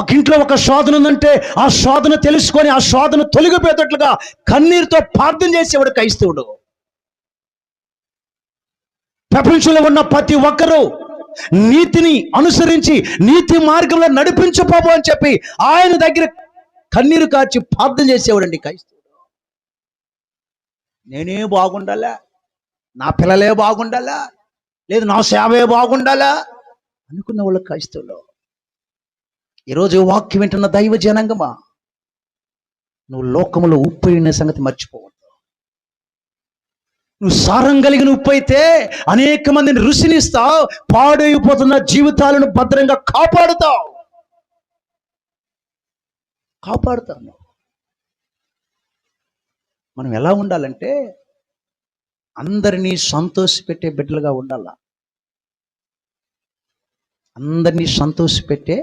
ఒక ఇంట్లో ఒక శోధన ఉందంటే ఆ శోధన తెలుసుకొని ఆ శోధన తొలగిపోయేటట్లుగా కన్నీరుతో ప్రార్థన చేసేవాడు క్రైస్తవుడు. ప్రపంచంలో ఉన్న ప్రతి ఒక్కరూ నీతిని అనుసరించి నీతి మార్గంలో నడిపించు ప్రభు అని చెప్పి ఆయన దగ్గర కన్నీరు కార్చి ప్రార్థన చేసేవాడండి క్రైస్తవుడు. నేనే బాగుండాలా, నా పిల్లలే బాగుండాలా, లేదు నా సేవే బాగుండాలా అనుకున్న వాళ్ళు క్రైస్తవులు. ఈరోజు వాక్యం వింటున్న దైవ జనాంగమా, నువ్వు లోకములో ఉప్పు అయిన సంగతి మర్చిపోవద్దు. నువ్వు సారం కలిగిన ఉప్పు అయితే అనేక మందిని రుచినిస్తావు, పాడైపోతున్న జీవితాలను భద్రంగా కాపాడుతావు. మనం ఎలా ఉండాలంటే అందరినీ సంతోషపెట్టే బిడ్డలుగా ఉండాలా. అందరినీ సంతోషపెట్టే